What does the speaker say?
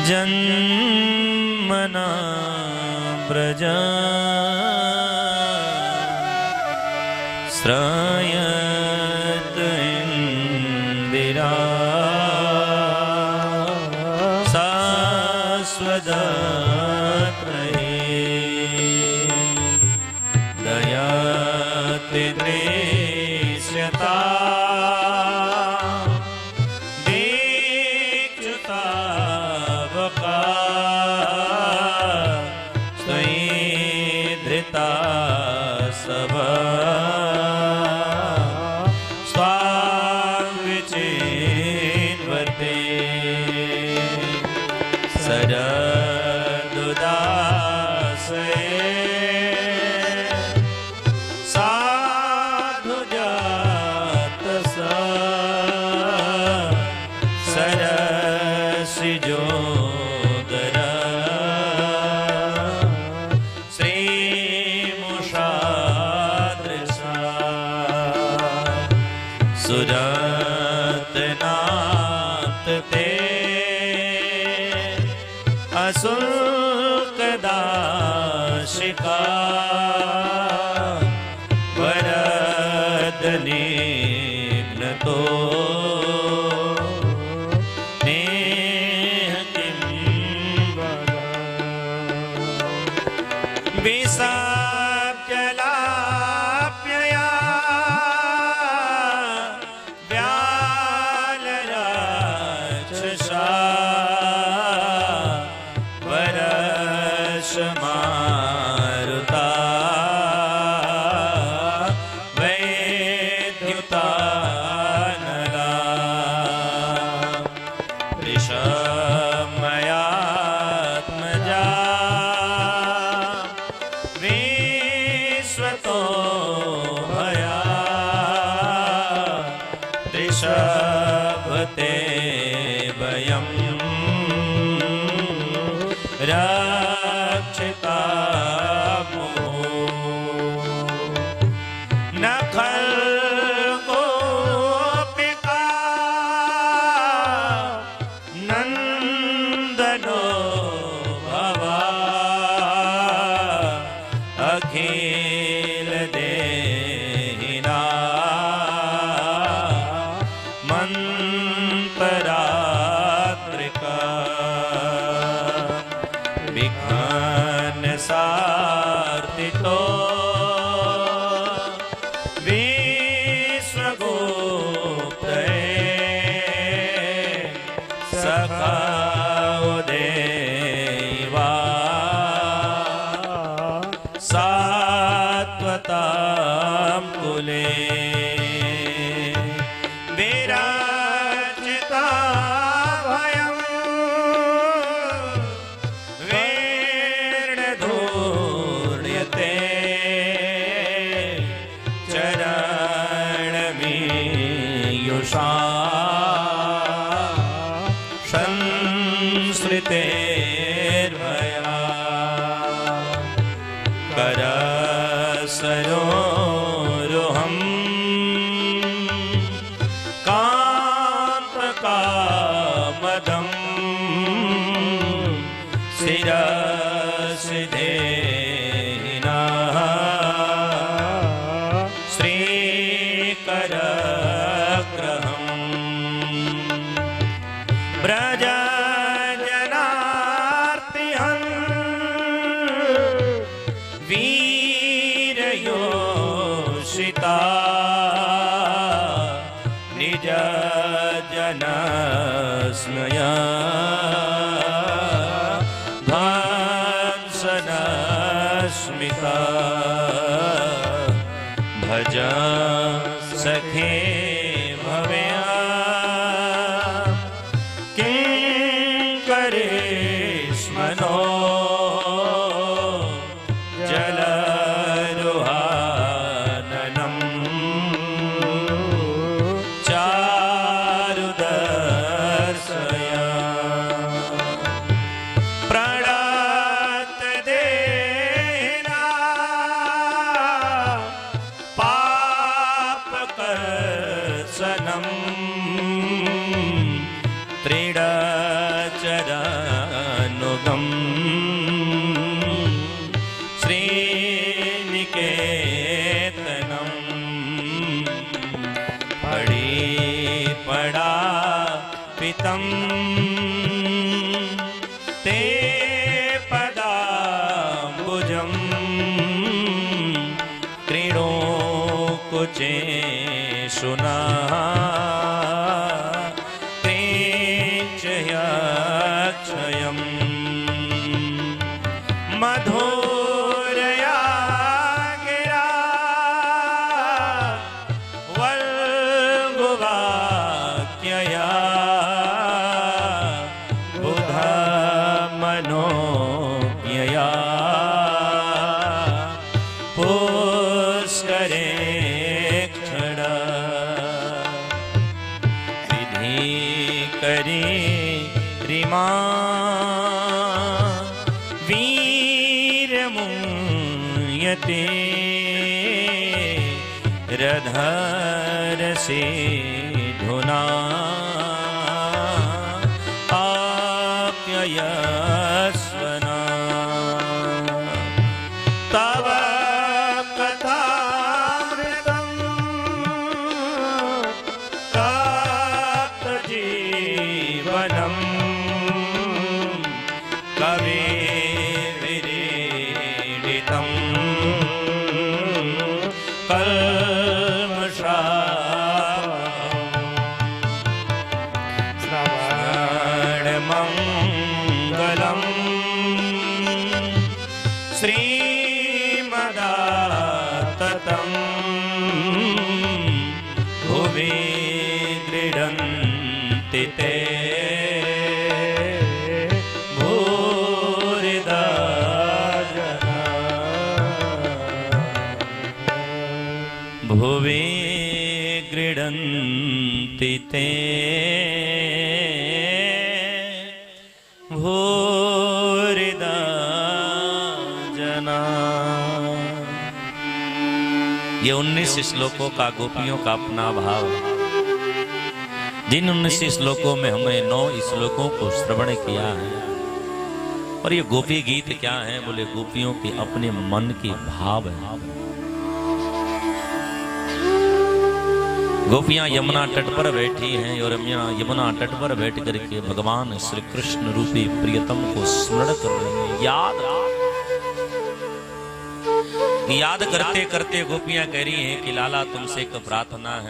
जन्मना व्रजा श्रायत इंदिरा शाश्वत दयाति दृश्यता सब स्वाविचिन्वते सरदुदासे साधुजात सरसिजो सुरतनाथ ते असुल्कदाशिका वरदनिघ्नतो नेह किं वद विसाप्यलाप्यया मारुता वैद्युतानला विषमयात्मजा विश्वतो भया ऋषभते वयं रक्षिता न खल्गोपिका नंदनो भवा अखिल देहिना मंतरात्रिका विघ्न सार्थितो विश्वगुप्तये सखा देवा सात्वतां कुले विराजिता संस्कृतेर्भया करसरोरुहं कान्तकामदं शिरसिधेहिनः श्रीकरग्रहम् ब्रजजनार्तिहं वीरयोषिता निज जनस्मया भंसनस्मिता भज सखे भव्या करेष्मनो जलरुहाननं चारुदर्शया प्रणतदेना पापकर्षणं त्रिडचरा कमलापितं ते पदाम्बुजं क्रीडोकुचेषुना क्रीचयक्षयम् मधुरया गिरा वल्गुवाक्यया बुधमनोज्ञया पुष्करे क्षण विधि करी रिमा वीरमुयते रधरसे धुना आप्ययस्वना तव कथामृतं तप्तजीवनम् कविर्विरीडितं कल्मषापहं श्रवणमङ्गलं श्रीमदाततं भुवि क्रीडन्ति ते भुवि क्रीडन्ति ते भूरिदा जना। ये 19 श्लोकों का गोपियों का अपना भाव। जिन 19 श्लोकों में हमने 9 श्लोकों को श्रवण किया है। और ये गोपी गीत क्या है? बोले गोपियों के अपने मन के भाव है। गोपियां यमुना तट पर बैठी हैं और यमुना तट पर बैठ करके भगवान श्री कृष्ण रूपी प्रियतम को स्मरण कर रही हैं। याद करते करते गोपियां कह रही हैं कि लाला तुमसे एक प्रार्थना है